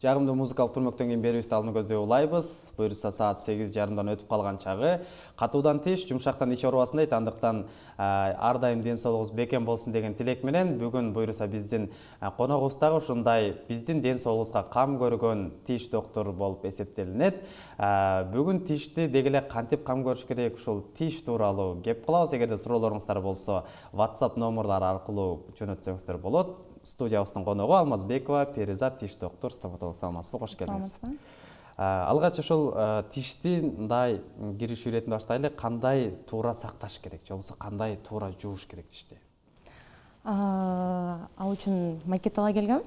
Жагымдуу музыкалык турмөктөн кийин берүүбүздү алууну көздөй улайбыз. Буюрса саат 8:30 өтүп калган чагы. Катуудан тиш, жумшактан ич оорубасын дейт. Андыктан ар дайым ден соолугуңуз бекем болсун деген тилек менен бүгүн буюрса биздин коногубуз дагы ушундай биздин ден соолугубузга кам көргөн тиш доктор болуп эсептелинет. Бүгүн тишти деги эле кантип кам көрүш керек, ушул тиш тууралуу кеп кылабыз. Эгерде суроолоруңуздар болсо, WhatsApp номерлары аркылуу жөнөтсөңүздөр болот. Студиябыздын коногу Алмазбекова, ПЕРИЗАТ тиш доктор, стоматолог. Саламатсызбы, кош келдиңиз. Алгач ушул тишти мындай киришүү иретинде баштайлы. Кандай туура сакташ керек, же болбосо кандай туура жууш керек тишти? Ал үчүн макет ала келгем.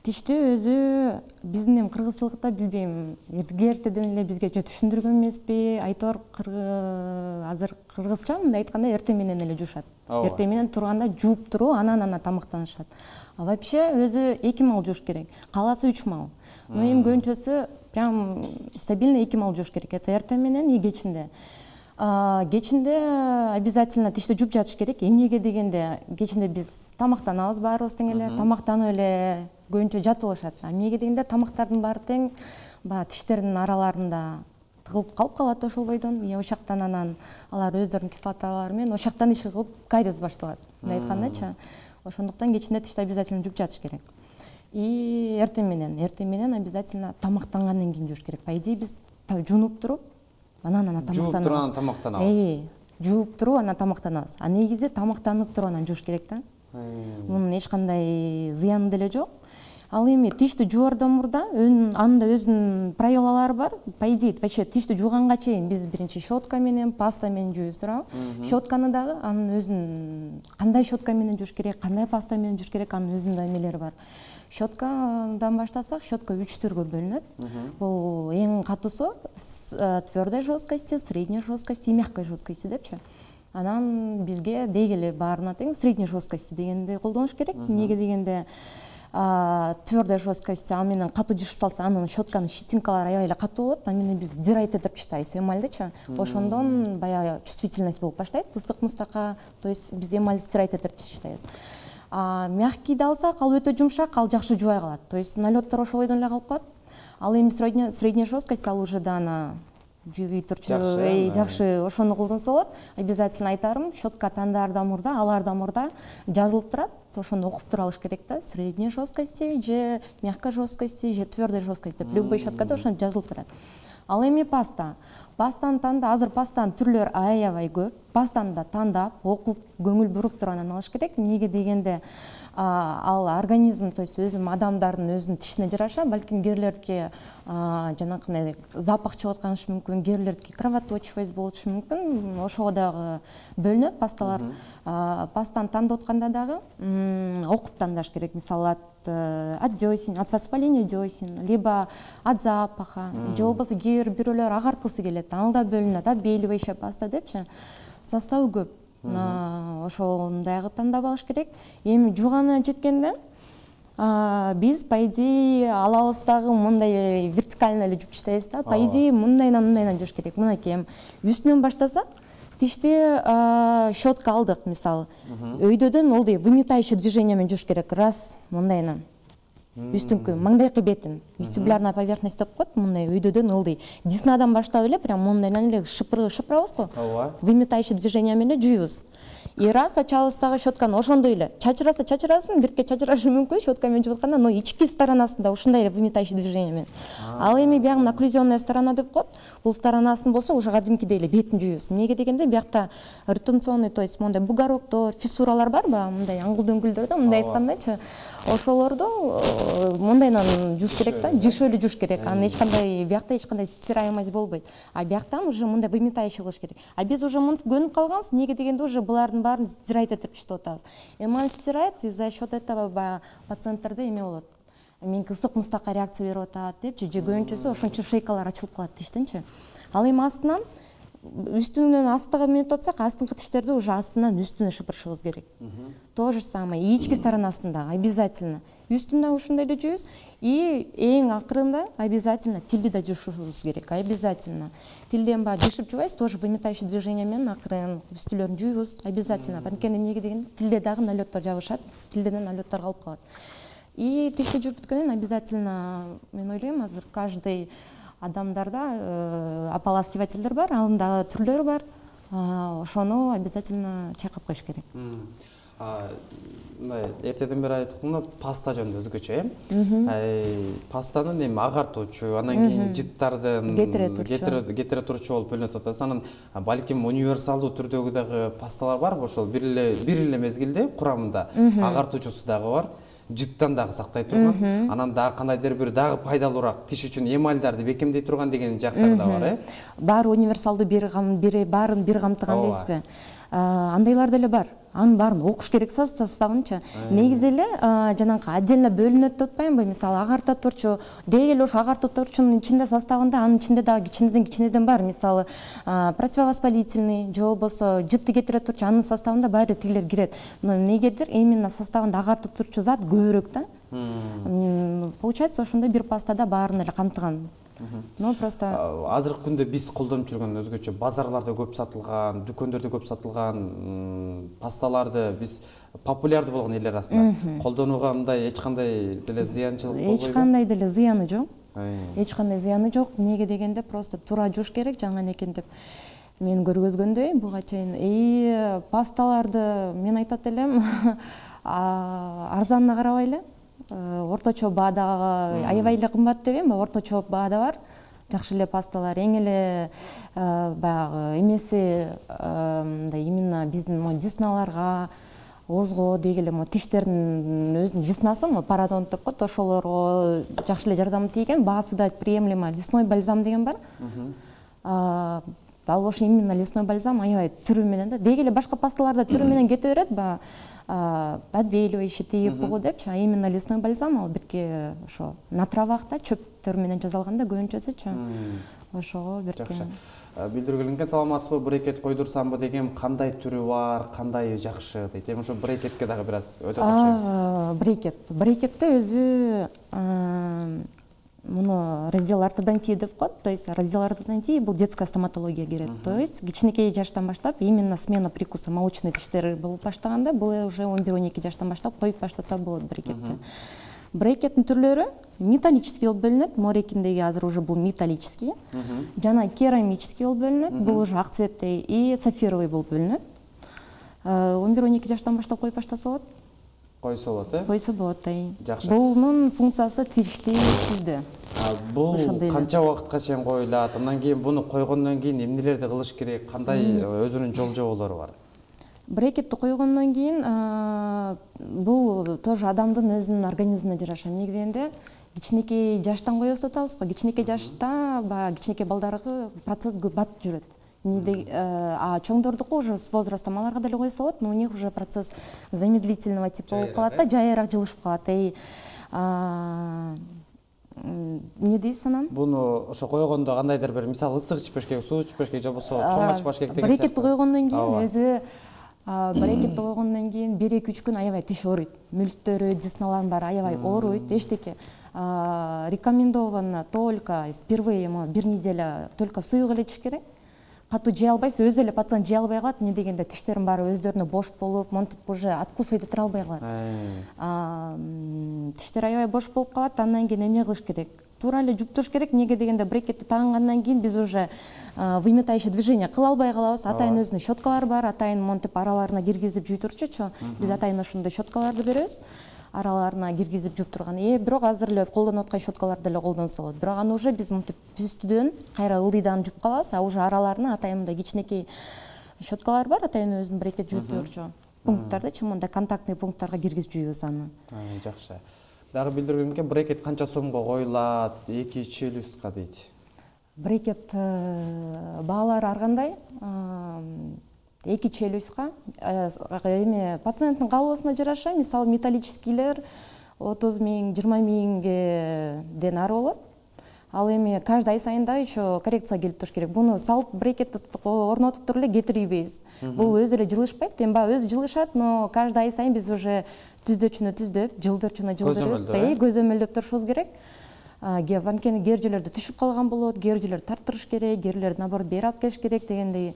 Тишти өзү биздин кыргызчылыкта билбейм, эртеден эле бизге түшүндүргөн эмеспи, айтор азыр кыргызча мындай айтканда эртең менен эле жуушат. Эртең менен турганда жууп туруп, анан тамактанышат. Вообще өзү 2 мал жууш керек. Каласы 3 мал. Но эми көбүнчөсү прям стабильно 2 мал жууш керек. Это эртең менен и кечинде. Кечинде обязательно тишти жууп жатыш керек. Эмнеге дегенде, кечинде биз тамактанабыз баарыбыз тең эле, тамактанып эле көбүнчө жатып алышат. Эмнеге дегенде тамактардын баары тең тиштердин араларында тыгылып калат ошол бойдон. Ошактан анан алар өздөрүнүн кислоталары менен ошактан иши кылып кариес башталат. Мындай айткандачы. Ошондуктан кечинде тишти обязательно жууп жатыш керек. И эртең менен обязательно тамактангандан кийин жууш керек. По идее биз жуунуп туруп анан тамактанабыз. Жууп туруп анан тамактанабыз. А негизи тамактанып туруп анан жууш керек да. Мунун эч кандай зыяны деле жок. Ал эми тишти жуардан мурда анын да өзүнүн правилалары бар. По идее, вообще тишти жууганга чейин биз биринчи щетка менен, паста менен жуйбуз, туурабы? Щетканы дагы анын өзүнүн кандай щетка менен жууш керек, кандай паста менен жууш керек, анын өзүнүн да эмелери бар. Щеткадан баштасак, щетка 3 түргө бөлүнөт. Бул эң катуусу твердой жесткости, средней жесткости и мягкой жесткости депчи. Анан бизге деги эле баарына тең средней жесткости дегенди колдонуш керек. Неге дегенде твердой жесткости ал менен катуу жишип салса, анын щетканын щетинкалары аябай эле катуу болот. А менен биз дирайт этип чыштайбыз эмальдычы. Ошондон баягы чувствительность болуп баштайт, ысык мустакка. То есть биз эмаль дирайт этип чыштайбыз. Мягкийди алсак, ал өтө жумшак, ал жакшы жубай калат. То есть налеттор ошол бойдон эле калып калат. Ал эми средняя жесткость, ал уже дана жууй турчу жакшы ошону колдонсо болот. Обязательно айтарым, щетка тандаардан мурда, алардан мурда жазылып турат. Ошону окуп тура алыш керек да. Средней жесткости, же мягкой жесткости, же твердой жесткости деп любой щеткада ошону жазылып турат. Ал эми паста. Пастаны танда, азыр пастанын түрлөрү аябай көп. Пастаны да тандап, окуп, көңүл буруп туруп анан алыш керек. Неге дегенде ал организм, то есть өзүм адамдардын өзүнүн тишине жараша, балким кээрлердики жанакындай запах чыгып атканышы мүмкүн, кээрлердики кровоточивость болушу мүмкүн. Ошого дагы бөлүнөт пасталар. Пастаны тандап атканда дагы окуп тандаш керек. Мисалы от десен, от воспаления десен, либо от запаха, же болбосо кээ бирөөлөр агарткысы келет, ал да бөлүнөт. Отбеливающая паста депчи. Составы көп. Ошондайгы тандап алыш керек. Эми жууганына жеткенде биз по идее алабыз дагы мындай вертикально эле жууп таштайбыз да. По идее мындайдан жууш керек. Мынакей үстүнөн баштасак, тишти щетка алдык, мисалы. Өйдөдөн ылдый выметающий движение менен жууш керек. Раз, мындайынан. Үстүнкү, маңдайкы бетин, вестибулярная поверхность деп коет, мындай өйдөдөн ылдый. Деснадан баштап эле прям мындайдан эле шыпырабыз го. Выметающий движение менен жуйбуз. И раз ачабыз дагы щетканы ошондой эле. Чачырасын, бирке чачырашы мүмкүн щетка менен жууп атканда, но ички сторонасында ушундай эле выметающий движение менен. Ал эми биягы окклюзионная сторона деп коет. Бул сторонасын болсо уже кадимкидей эле бетин жуйбуз. Эмнеге дегенде биякта ретенционный, то есть мондай бугороктор, фиссуралар барбы? Мындай аңгыл-дөңгүлдөрдө, мындай айткандачы. Ошолорду мындайдан жууш керек да, жишөө эле жууш керек. Анан эч кандай биякта эч кандай стираемость болбойт. А бияктан уже мындай выметающий кылыш керек. А биз уже мынтип көнүп калганбыз. Эмнеге дегенде уже булардын баарын стирайт этип чыштап атабыз. Эмаль стирается, и за счет этого пациенттерде эме болот. Меники ысык мустакка реакция берип атат депчи, же көбүнчөсү ошончо шейкалар ачылып калат тиштинчи. Ал эми астынан үстүнөн астыга менеп атсак, астыңкы тиштерди уже астынан үстүнө шыпырышыбыз керек. То же самое, ички сторонасында обязательно. Үстүндө ушундай эле жуйбуз. И эң акырында обязательно тилди да жуушубуз керек, обязательно. Тилден жишип жубайбыз, тоже выметающий движение менен акырын үстүлөрүн жуйбуз, обязательно. Анткени эмнеге дегенде тилде дагы налеттор жабышат, тилден налеттор калып калат. И тишти жууп бүткөндөн обязательно мен ойлойм азыр каждый адамдарда ополаскивательдер бар, анын дагы түрлөрү бар. Ошону обязательно чайкап коюш керек. Эртеден бери айттым, паста жөнүндө өзгөчө, пастанын эми агартуучу, анан кийин жыттардын кетире турчу болуп бөлүнүп атат. Анан балким универсалдуу түрдөгү дагы пасталар барбы? Ошол бир эле мезгилде курамында агартуучусу дагы бар. Жыттан дагы сактай турган, анан дагы кандайдыр бир дагы пайдалуураак тиш үчүн эмальдарды бекемдей турган деген жактары да бар, Баары универсалдуу баарын бир камтыган дейсизби? Андайлар деле бар. Анын баарын окуш керек составынчы. Негизи эле жанагы отдельно бөлүнөт деп атпаймынбы? Мисалы агарта турчу, деги эле ошо агарта турчунун ичинде составында анын ичинде дагы кичинеден бар. Мисалы противовоспалительный, же болбосо жытты кетире турчу анын составында баары тигилер кирет. Но эмнегедир именно составында агарта турчу зат көбүрөөк да. Получается, ошондой бир пастада баарын эле камтыган. Но просто азыркы күндө биз колдонуп жүргөн өзгөчө базарларда көп сатылган, дүкөндөрдө көп сатылган пасталарды биз популярдуу болгон элдер арасында колдонууга мындай эч кандай деле зыянчылык болбойбу? Эч кандай деле зыяны жок. Эч кандай зыяны жок. Эмнеге дегенде просто туура жууш керек жаңы экен деп мен көргөзгөндөй буга чейин. Пасталарды мен айтат элем, арзанына карабай эле, орточо баадагы аябай эле кымбат деп эми, орточо баада бар. Жакшы эле пасталар, эң эле баягы эмеси мындай именно биздин десналарга, оозго деги эле тиштердин өзүнүн деснасы, пародонт деп коет, ошолорго жакшы эле жардам тийген, баасы да приемлемо. Лесной бальзам деген бар. Ал ошо именно лесной бальзам аябай түрү менен да, деги эле башка пасталарда түрү менен кете берет, отбеливающий тейип бугу депчи, именно лесной бальзам ал бирке ошо на травах да, чөптөр менен жасалганда көбүнчөсүчү. Ошого бирке. Билдиргенге саламатсызбы, брекет койдурсамбы деген кандай түрү бар, кандай жакшы дейт. Эми ошо брекетке дагы бир аз өтө токшойбуз. Брекетте өзү муну раздел ортодонтии деп коет. То есть раздел ортодонтии бул детская стоматология кирет. То есть кичинекей жаштан баштап именно смена прикуса молочный тиштер болуп баштаганда бул уже 11-12 жаштан баштап коюп баштаса болот брекетти. Брекеттин түрлөрү металлический болуп бөлүнөт. Морекиндеги азыр уже бул металлический. Жана керамический болуп бөлүнөт. Бул уже ак цветтэй и сапфировый болуп бөлүнөт. 11-12 жаштан баштап коюп баштаса болот. Койсо болот, Койсо болот, Жакшы. Бунун функциясы тишти тизде. Бул канча убакытка чейин коюлат? Андан кийин буну койгондон кийин эмнелерди кылыш керек? Кандай өзүнүн жол-жоболору бар? Брекетти койгондон кийин бул тоже адамдын өзүнүн организмине жараша. Негизинде кичинекей жаштан коебуз деп атабыз го. Кичинекей жашта кичинекей балдарга процесс көп батып жүрөт. Чоңдордуку уже с возрастом аларга деле койсо болот, но у них уже процесс замедлительного типа болуп калат да, жайыраак жылышып калат. Не дейсиз анан? Буну ошо койгондо кандайдыр бир мисалы ысык ичпеш керек, суу ичпеш керек, же болбосо чоң ачпаш керек деген. Брекетти койгондон кийин өзү брекетти койгондон кийин 1-2 күн аябай тиш ооруйт. Мүлктөрү, десналардын баары аябай ооруйт, эчтеке. Рекомендовано только впервые бир неделя только суюк эле ичиш керек. Катуу жей албайсыз, өзү эле пациент жей албай калат, эмне дегенде тиштерин баары өздөрүнө бош болуп, монтип уже откусывать эте албай калат. Тиштер аябай бош болуп калат, андан кийин эмне кылыш керек? Туура эле жуп туруш керек, эмнеге дегенде брекетти тагынгандан кийин биз уже выметающий движение кыла албай калабыз. Атайын өзүнүн щеткалары бар, атайын монтип араларына киргизип жуй турчучу. Биз атайын ошондой щеткаларды беребиз. Араларына киргизип жуп турган. Бирок азыр эле колдонуп аткан щеткаларды эле колдонсо болот. Бирок аны уже биз монтип үстүдөн кайра ылдыйдан жуп калабыз, уже араларына атайын мындай кичинекей щеткалар бар, атайын өзүнүн брекет жууп турчу пункттарды, чымында контактный пункттарга киргизип жуйбуз аны. Жакшы. Дагы билдиргенге брекет канча сомго коюлат, 2 челюстка дейт. Брекет баалары ар кандай. 2 челюстка эми пациенттин каалоосуна жараша, мисалы металлическийлер 30 000, 20 000ден ары болот. Ал эми каждый ай сайын да еще коррекция келип туруш керек. Буну салып брекетти орнотуп туруп эле кетирбейбиз. Бул өзү эле жылышпайт, эмбаы өзү жылышат, но каждый ай сайын биз уже түздөөчүнө түздөп, жылдырчуна жылдырып, көзөмөлдөп турушубуз керек. Анткени кээ жерлерде түшүп калган болот, кээ жерлерди тарттырыш керек, кээ жерлерди наоборот бери алып келиш керек дегендей.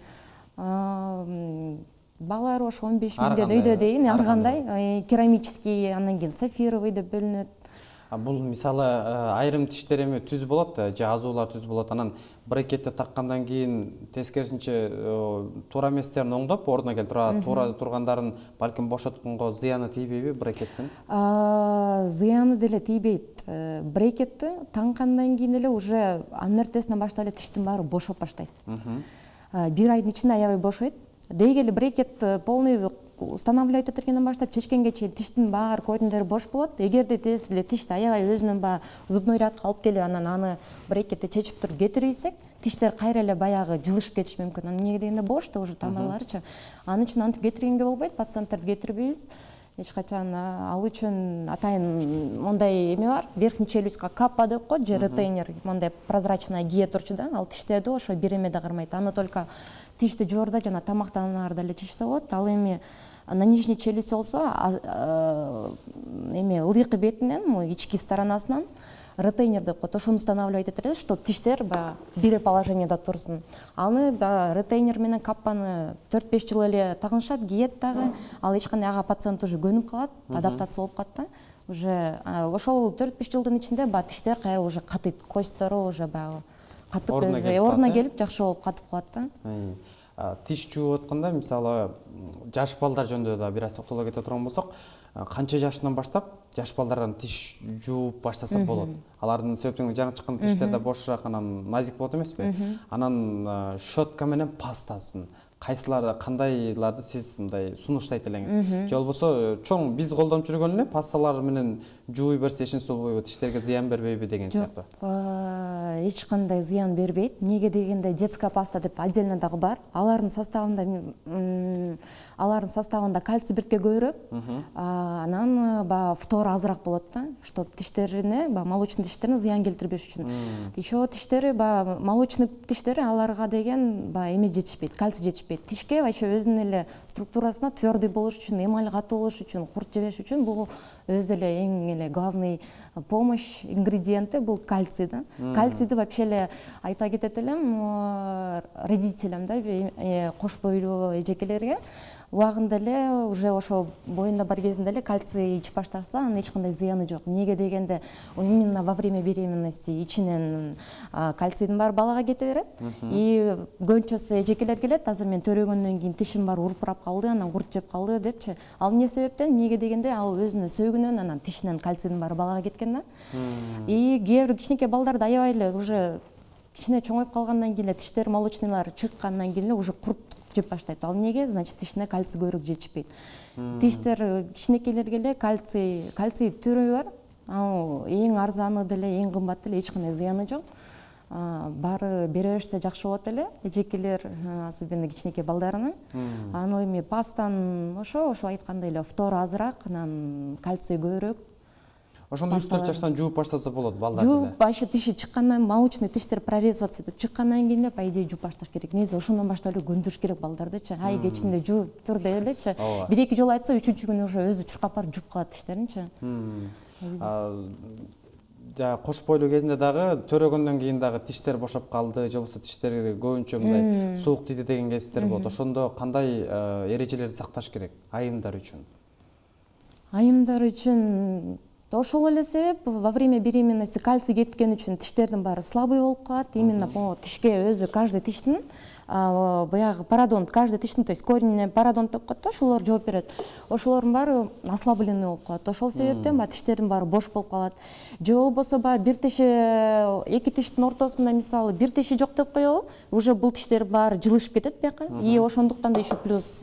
балар ошо 15 миңден өйдө дейин ар кандай керамический, андан кийин сапфировый деп бөлүнөт. Бул мисалы айрым тиштер эми түз болот, же азуулар түз болот, анан брекетти таккандан кийин тескерисинче туура эместерин оңдоп ордуна келтирип, туура тургандарын балким бошотконго зыяны тийбейби брекеттин? Зыяны деле тийбейт. Брекетти таңкандан кийин эле уже анын эртесинен баштап эле тиштин баары бошоп баштайт. Бир айдын ичинде аябай бошойт. Деги эле брекет полный устанавливать этергенден баштап чечкенге чейин тиштин баары койдундары бош болот. Эгерде тез эле тишти аябай өзүнүн баягы зубной рядка алып келип анан аны брекетти чечип туруп кетирбесек, тиштер кайра эле баягы жылышып кетиши мүмкүн. Анан эмнеге дегенде бошту уже тамырларычы. Анын үчүн антип кетиргенге болбойт, пациенттерди кетирбейбиз. Эч качан ал үчүн атайын мондай эме бар. Верхний челюстка каппа деп коет, же ретейнер, мондай прозрачная кие турчу да. Ал тиштерди ошо бир эмеде кармайт. Аны только тишти жоорда жана тамактанаарда эле чечсе болот. Ал эми на нижней челюсть болсо эме ылдыйкы бетинен, ички сторонасынан ретейнер деп коет. Ошону устанавливать этебиз, чтобы тиштер бир положенияда турсун. Аны ретейнер менен каппаны 4-5 жыл эле тагынышат, киет дагы. Ал эч кандай ага пациент уже көнүп калат, адаптация болуп калат да. Уже ошол 4-5 жылдын ичинде тиштер кайра уже катыйт, косттору уже катып ордуна келип жакшы болуп катып калат да. Тиш жууп атканда мисалы жаш балдар жөнүндө да бир аз токтоло кете турган болсок, канча жашынан баштап жаш балдардан тиш жууп баштасак болот? Алардын себептен жаңы чыккан тиштерде бошураак анан назик болот эмеспи? Анан щетка менен пастасын кайсыларды, кандайларды сиз мындай сунуштайт элеңиз? Же болбосо чоң биз колдонуп жүргөн эле пасталар менен жууй берсе эчинеси болбойбу, тиштерге зыян бербейби деген сыяктуу? Эч кандай зыян бербейт. Эмнеге дегенде детская паста деп отдельно дагы бар. Алардын составында кальций биртке көбүрөөк. Анан фтор азыраак болот да, чтобы тиштерине, молочный тиштерине зыян келтирбеш үчүн. Еще тиштери, молочный тиштери аларга деген эме жетишпейт, кальций жетишпейт. Тишке вообще өзүнүн эле структурасына твердый болуш үчүн, эмаль катуу болуш үчүн, курт жебеш үчүн бул өзү эле эң эле главный помощь ингредиенти бул кальций да. Кальцийди вообще эле айта кетет элем родителям да, кош бойлуу эжекелерге убагында эле уже ошо боюнда бар кезинде эле кальций ичип баштаса, анын эч кандай зыяны жок. Эмнеге дегенде именно во время беременности ичинен кальцийдин баары балага кете берет. И көбүнчөсү эжекелер келет, азыр мен төрөгөндөн кийин тишим баары урпурап калды, анан курт жеп калды депчи. Ал эмне себептен? Эмнеге дегенде ал өзүнүн сөөгүнөн анан тишинен кальцийдин баары балага кеткен да. И кээ бир кичинекей балдарда аябай эле уже кичине чоңоюп калгандан кийин эле тиштер молочныйлар чыккандан кийин эле уже курт жеп баштайт. Ал эмнеге? Значит, тишине кальций көбүрөөк жетишпейт. Тиштер кичинекейлерге эле кальций түрү бар. Ал эң арзаны деле, эң кымбаты деле, эч кандай зыяны жок. Баары бере берсе жакшы болот эле, эжекелер, особенно кичинекей балдарына. Аны эми пастан ошо айткандай эле фтор азыраак, анан кальций көбүрөөк. Ошондо 3-4 жаштан жууп баштаса болот балдар деле. Жууп башы тиши чыккандан, молочный тиштер прорезываться деп чыккандан кийин эле по идее жууп башташ керек. Негизи ошондон баштап эле көндүрүш керек балдардычы. Ай кечинде жууп тур деп элечи. 1-2 жолу айтса, 3-үчү күнү уже өзү чуркап барып жууп калат тиштеринчи. Кош бойлуу кезинде дагы төрөгөндөн кийин дагы тиштер бошоп калды, же болбосо тиштерге көбүнчө мындай суук тийди деген кездер болот. Ошондо кандай эрежелерди сакташ керек айымдар үчүн? Айымдар үчүн ошол эле себеп, во время беременности кальций кеткен үчүн тиштердин баары слабый болуп калат. Именно тишке өзү каждый тиштин баягы пародонт, каждый тиштин, то есть коренный пародонт деп коет да, ошолор жооп берет. Ошолордун баары ослабленный болуп калат. Ошол себептен тиштердин баары бош болуп калат. Же болбосо бир тиши, эки тиштин ортосунда мисалы бир тиши жок деп коелу, уже бул тиштер баары жылышып кетет бияка. И ошондуктан да еще плюс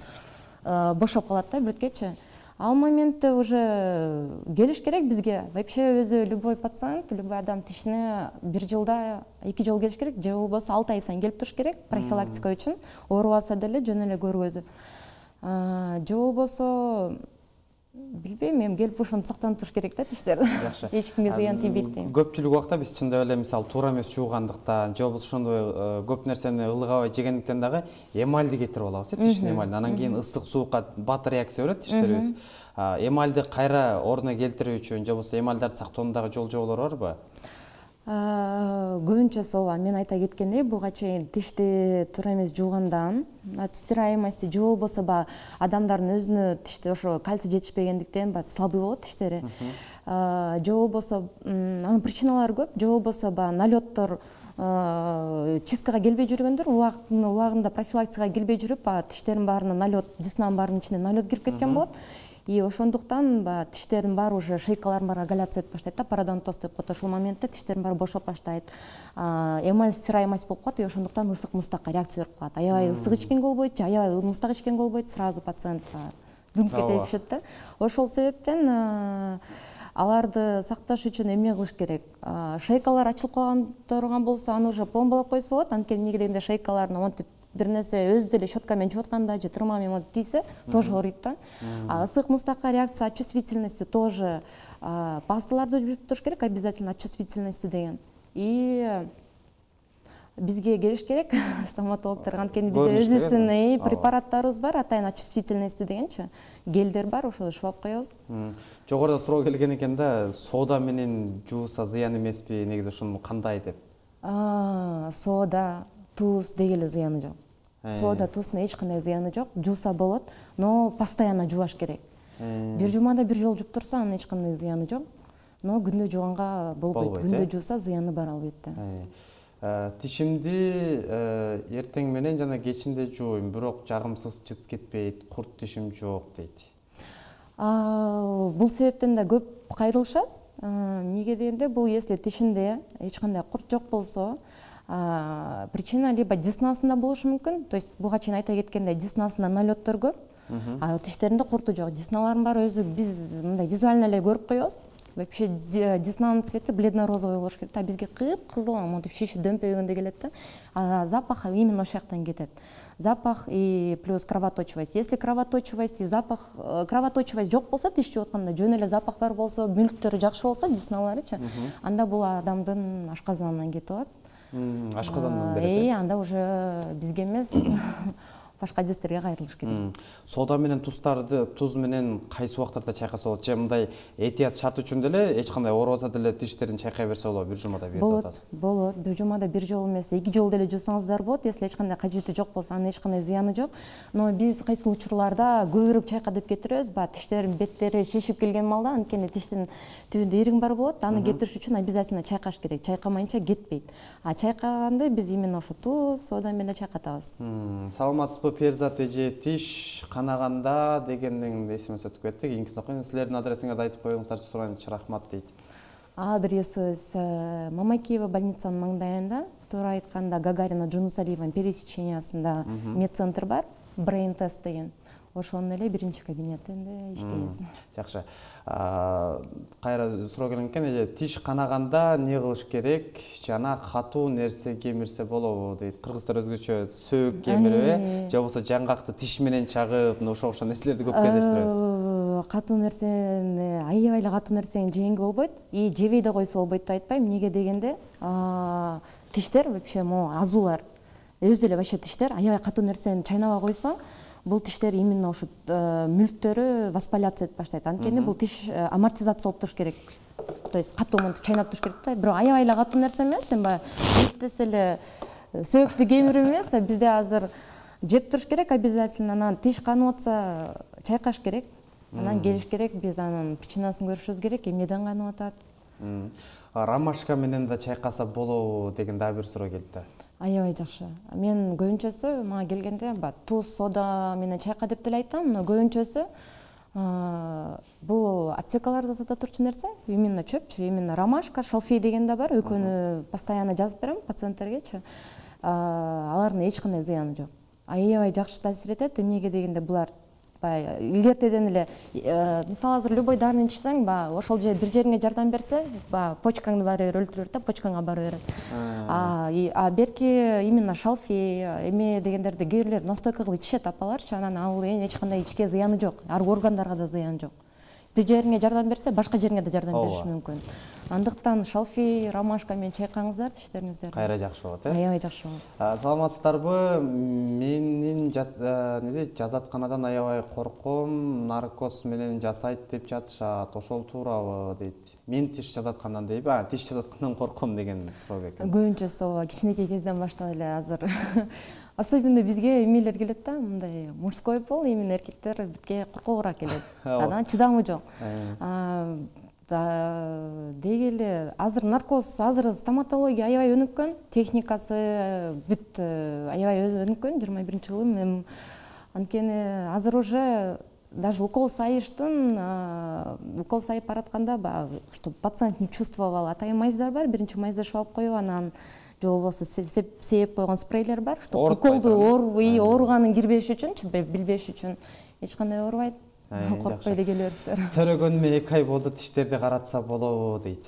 бошоп калат да бирткечи. Ал моментте уже келиш керек бизге. Вообще өзү любой пациент, любой адам тишине 1 жылда 2 жолу келиш керек, же болбосо 6 ай сайын келип туруш керек профилактика үчүн. Оорубаса деле жөн эле көргөзүп. Же болбосо билбейм, эми келип ошону сактанып туруш керек да тиштер. Жакшы. Эч кимге зыян тийбейт дейм. Көпчүлүк убакта биз чындап эле мисалы туура эмес жуугандыктан, же болбосо ошондой көп нерсени ылгабай жегендиктен дагы эмальди кетирип алабыз, тиштин эмалин. Анан кийин ысык суукка бат реакция берет тиштерибиз. Эмальди кайра ордуна келтирүү үчүн, же болбосо эмальдерди сактоонун дагы жол жоболору барбы? Көбүнчөсү ооба, мен айта кеткендей, буга чейин тишти туура эмес жуугандан, стираемость же болбосо адамдардын өзүнө тишти ошо кальций жетишпегендиктен слабый болот тиштери. Же болбосо анын причиналары көп, же болбосо налеттор чисткага келбей жүргөндөр, убагында профилактикага келбей жүрүп, тиштердин баарына налет, деснанын баарынын ичине налет кирип кеткен болот. И ошондуктан тиштердин баары уже шейкалардын баары оголяция этип баштайт да, пародонтоз деп коет. Ошол моментте тиштердин баары бошоп баштайт. Эмаль стираемость болуп калат, и ошондуктан ысык мустакка реакция берип калат. Аябай ысык ичкенге болбойт, же аябай мустак ичкенге болбойт, сразу пациент дүңк кете түшөт да. Ошол себептен аларды сакташ үчүн эмне кылыш керек? Шейкалар ачылып калган турган болсо, аны уже пломбалап койсо болот. Анткени эмне дегенде шейкаларын монтип бир нерсе өзү деле щетка менен жууп атканда же тырма менен монтип тийсе, тоже ооруйт да. Ысык мустакка реакция от чувствительности тоже пасталарды жууп туруш керек, обязательно от чувствительности деген. И бизге келиш керек, стоматологдорго, анткени бизде өзүбүздүн препараттарыбыз бар, атайын от чувствительности дегенчи, гелдер бар, ошол шваб коебуз. Жогоруда суроо келген экен да, сода менен жууса зыян эмеспи, негизи ушуну кандай деп? Сода, туз дегеле зыяны жок. Сода, туздун эч кандай зыяны жок, жууса болот, но постоянно жуаш керек. Бир жумада бир жолу жууп турса, анын эч кандай зыяны жок, но күндө жууганга болбойт. Күндө жууса зыяны бар албетте. Тишимди эртең менен жана кечинде жууйм, бирок жагымсыз жыт кетпейт, курт тишим жок дейт. Бул себептен да көп кайрылышат. Неге дегенде, бул если тишинде эч кандай курт жок болсо, причина либо деснасында болушу мүмкүн. То есть буга чейин айта кеткендей, деснасында налеттор көп, тиштеринде курту жок. Деснalардын баары өзү биз мындай визуально эле көрүп коебуз. Вообще деснанын цвети бледно-розовый болуш керек. Бизге кып-кызыл монтип шишип дөмпөгөндө келет да. Запах именно ошол жактан кетет. Запах и плюс кровоточивость. Если кровоточивость и запах, кровоточивость жок болсо, тиш жууп атканда жөн эле запах бар болсо, мүлктөрү жакшы болсо, десналарычы, анда бул адамдын ашказанынан кетип алат. Ашказанынан берет. Анда уже бизге эмес, башка адистерге кайрылыш керек. Сода менен туз менен кайсы убактарда чайкаса болот? Же мындай этият шарт үчүн деле эч кандай оорубаса деле тиштерин чайкай берсе болобу? Бир жумада бир атасыз. Болот. Бир жумада бир жолу эмес, 2 жолу деле жуусаңыздар болот. Если эч кандай кажети жок болсо, анын эч кандай зыяны жок. Но биз кайсы учурларда көбүрөөк чайка деп кетиребиз. Тиштердин беттери шишип келген малда, анткени тиштин түбүндө ириң бар болот. Аны кетириш үчүн обязательно чайкаш керек. Чайкамайынча кетпейт. Чайкаганды биз именно ошо туз, сода менен чайкатабыз. Саламатсызбы Перизат эже, тиш канаганда дегенден эсиме өтүп кетти. Кийинкисин окуйм. Силердин адресиңерди айтып коюңуздарчы, сурайынчы, рахмат дейт. Адресибиз Мамакиева больницанын маңдайында, туура айтканда Гагарина Жунусалиеванын пересечениясында медцентр бар, Brain Test деген. Ошонун эле биринчи кабинетинде иштейбиз. Жакшы. Кайра суроо келген экен, тиш канаганда эмне кылыш керек? Жана катуу нерсе кемирсе болобу дейт. Кыргыздар өзгөчө сөөк кемирип, же болбосо жаңгакты тиш менен чагып, ошо нерселерди көп кездештиребиз. Катуу нерсени, аябай эле катуу нерсени жегенге болбойт, и жебей да койсо болбойт деп айтпайм. Эмнеге дегенде, тиштер вообще азулар, өзү эле вообще тиштер аябай катуу нерсени чайнабай койсо, бул тиштер именно ошо мүлктөрү воспаляться этип баштайт. Анткени бул тиш амортизация болуп туруш керек. То есть катуу монтип чайнап туруш керек да. Бирок аябай эле катуу нерсе эмес, эптесе эле сөөктү кемирип эмес, бизде азыр жеп туруш керек обязательно. Анан тиш канып атса чайкаш керек. Анан келиш керек, биз анын причинасын көрүшүбүз керек, эмнеден канып атат. Ромашка менен да чайкаса болобу деген дагы бир суроо келди. Аябай жакшы. Мен көбүнчөсү мага келгенде туз, сода менен чайка деп деле айтам, но көбүнчөсү бул аптекаларда сатып турчу нерсе, именно чөпчү, именно ромашка, шалфей деген да бар, экөөнү постоянно жазып берем пациенттергечи. Алардын эч кандай зыяны жок. Аябай жакшы таасир этет. Эмнеге дегенде булар илгертеден эле, мисалы азыр любой дарыны ичсең, ошол же бир жериңе жардам берсе, почкаңды баары бир өлтүрүп берет, почкаңа бары берет. Берки именно шалфей, эме дегендерди кээ бирлер настойка кылып ичишет апаларчы, анан ал эч кандай ичке зыяны жок, ар органдарга да зыяны жок. жериңе жардам берсе, башка жериңе да жардам бериши мүмкүн. Андыктан шалфей, ромашка менен чайкаңыздар тиштериңиздерди. Кайра жакшы болот, Аябай жакшы болот. Саламатсыздарбы? Менин жазатканадан аябай корком, наркоз менен жасайт деп жатышат. Ошол туурабы дейт. Мен тиш жазаткандан дейби, тиш жазаткандан корком деген суроо экен. Көбүнчөсү ооба, кичинекей кезден баштап эле азыр. Особенно бизге эмелер келет да, мындай мужской пол, именно эркектер битке коркобураак келет. Анан чыдамы жок. Деги эле азыр наркоз, азыр стоматология аябай өнүккөн, техникасы бүт аябай өнүккөн, 21-жылы. Анткени азыр уже даже укол сайыштын, укол сайып баратканда, чтобы пациент не чувствовал, атайын майыздар бар, биринчи майызды шабып коюп, анан же болбосо сээп койгон спрейлер бар, чтобы уколду ооруганын кирбеш үчүн, билбеш үчүн эч кандай оорубайт. Коркпой эле келиңиздер. Төрөгөнүмө 2 ай болду, тиштерди каратса болобу дейт.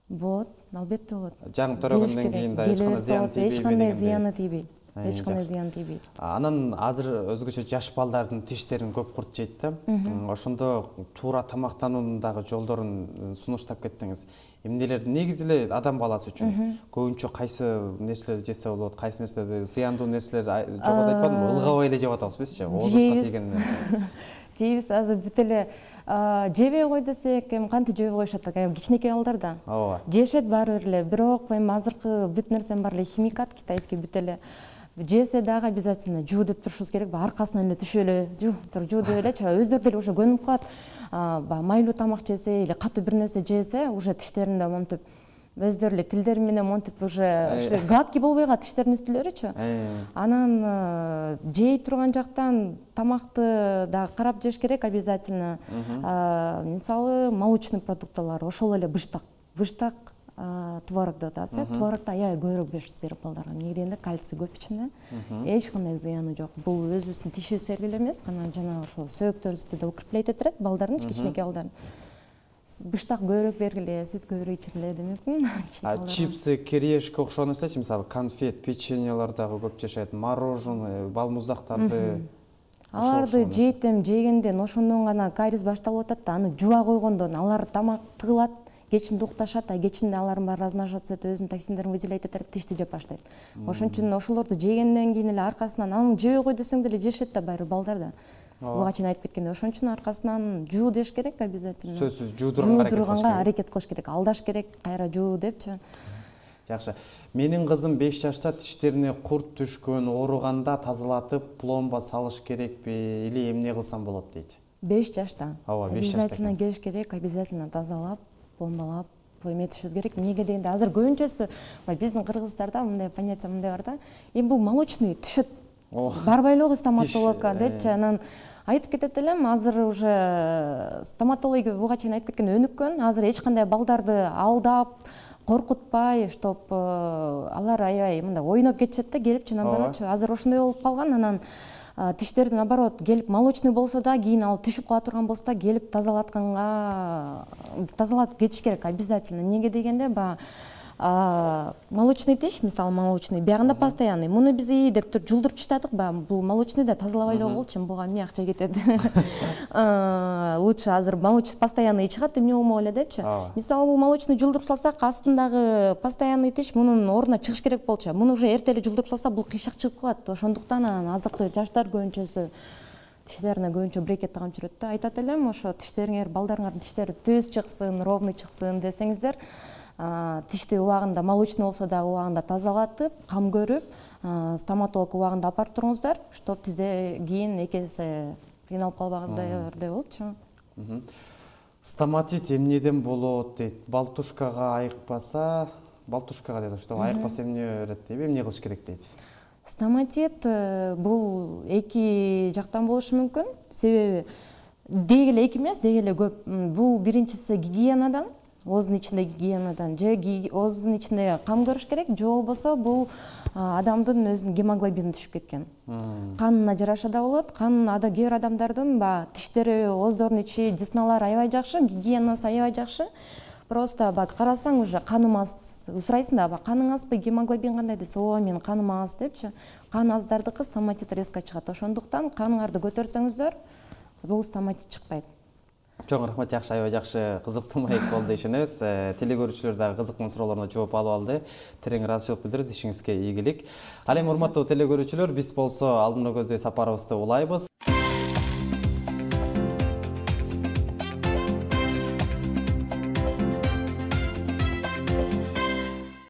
Болот, албетте болот. Жаңы төрөгөндөн кийин да эч кандай зыян тийбейби? Эч кандай зыяны тийбейт. Эч кандай зыян тийбейт. Анан азыр өзгөчө жаш балдардын тиштерин көп курт жейт да. Ошондо туура тамактануудагы жолдорун сунуштап кетсеңиз, эмнелер негизи эле адам баласы үчүн көбүнчө кайсы нерселерди жесе болот, кайсы нерселерди зыяндуу нерселер жок деп айтпадымбы? Ылгабай эле жеп атабыз бизчи, оозубузга тийген нерсе. Жейбиз азыр бүт эле жебей кой десек, кантип жебей коюшат, кичинекей балдар да. Жешет баары бир эле, бирок азыркы бүт нерсенин баары эле химикат, китайский бүт эле. Жесе дагы обязательно жуу деп турушубуз керек, аркасынан эле түшүп эле жуу деп элечи, өздөрү деле уже көнүп калат. Майлуу тамак жесе или катуу бир нерсе жесе, уже тиштеринде монтип өздөрү эле тилдери менен монтип уже гладкий болбой калат тиштердин үстүлөрүчү. Анан жей турган жактан тамакты дагы карап жеш керек обязательно. Мисалы молочный продукталар, ошол эле быштак, творог деп атабыз. Творогду аябай көбүрөөк беришибиз керек балдарга. Эмнеге дегенде кальций көп ичинде. Эч кандай зыяны жок. Бул өзүбүздүн тиш өсөрү эле эмес, анан жана ошол сөөктөрүбүздү да укреплейт этет балдардын, кичинекей балдардын. Быштак көбүрөөк бергиле, сүт көбүрөөк ичириле демекмин. Чипсы, кириешке окшогон нерселерчи, мисалы конфет, печеньелер дагы көп жашайт, мороженое, бал муздактарды. Аларды жейтем, жегенден ошондон гана кариес башталып атат да, аны жуа койгондон алар тамак тыгылат. Кечинде укташат, кечинде алардын баары разношаться этип, өзүнүн токсиндерин выделять этип, тишти жеп баштайт. Ошон үчүн ошолорду жегенден кийин эле аркасынан аны жебей кой десең деле жешет да баары балдар да. Буга чейин айтып кеткендей, ошон үчүн аркасынан жуу деш керек обязательно. Сөзсүз жуудурганга аракет кылыш керек, алдаш керек, кайра жуу депчи. Жакшы. Менин кызым 5 жашта тиштерине курт түшкөн, ооруганда тазалатып, пломба салыш керекпи или эмне кылсам болот дейт. 5 жашта. Ооба, 5 жашта. Обязательно келиш керек, обязательно тазалап, пломбалап эметишибиз керек. Эмнеге дегенде азыр көбүнчөсү биздин кыргыздарда мындай понятие мындай бар да. Бул молочный түшөт. Барбай эле стоматологко депчи, анан айтып кетет элем, азыр уже стоматология буга чейин айтып кеткен өнүккөн. Азыр эч кандай балдарды алдап, коркутпай, чтоб алар аябай мындай ойноп кетишет да, келипчи, наоборотчу. Азыр ошондой болуп калган, анан тиштерди наоборот келип молочный болсо да, кийин ал түшүп кала турган болсо да, келип тазалатып кетиш керек обязательно. Эмнеге дегенде молочный тиш, мисалы молочный, биягында постоянный. Муну биз деп туруп жулдуруп таштадык, бул молочный да тазалабай эле койгулчу, буга эмне акча кетет. Лучше азыр молочный постоянный чыгат, эмне болмок эле депчи. Мисалы бул молочный жулдуруп салсак, астындагы постоянный тиш мунун ордуна чыгыш керек болчу. Муну уже эрте эле жулдуруп салса, бул кыйшак чыгып калат. Ошондуктан азыркы жаштар көбүнчөсү тиштерине көбүнчө брекет тагып жүрөт да. Айтат элем, ошо тиштериңер, балдарыңардын тиштери түз чыксын, ровный чыксын десеңиздер, тишти убагында молочный болсо да убагында тазалатып, кам көрүп, стоматолог убагында апарып туруңуздар, чтоб тизде кийин эки эсе кыйналып калбагыңыздар болчу. Стоматит эмнеден болот дейт? Балтушкага айыкпаса, балтушкага дейт, что айыкпаса эмне берет дейби, эмне кылыш керек дейт? Стоматит бул эки жактан болушу мүмкүн. Себеби деги эле эки эмес, деги эле көп. Бул биринчиси гигиенадан, ооздун ичинде гигиенадан, же ооздун ичинде кам көрүш керек, же болбосо бул адамдын өзүнүн гемоглобини түшүп кеткен. Канына жараша да болот. Кээ бир адамдардын тиштери, ооздордун ичи, десналары аябай жакшы, гигиенасы аябай жакшы. Просто карасаң уже каным аз, сурайсың да, каның азбы, гемоглобин кандай десе, ооба менин каным аз депчи. Кан аздардыкы стоматит резко чыгат. Ошондуктан каныңарды көтөрсөңүздөр, бул стоматит чыкпайт. Чоң рахмат, жакшы, аябай жакшы, кызыктуу маек болду ишенебиз. Теле көрүүчүлөр дагы кызыккан суроолоруна жооп алып алды. Терең ыраазычылык билдиребиз, ишиңизге ийгилик. Ал эми урматтуу теле көрүүчүлөр, биз болсо алдыно көздөй сапарыбызды улайбыз.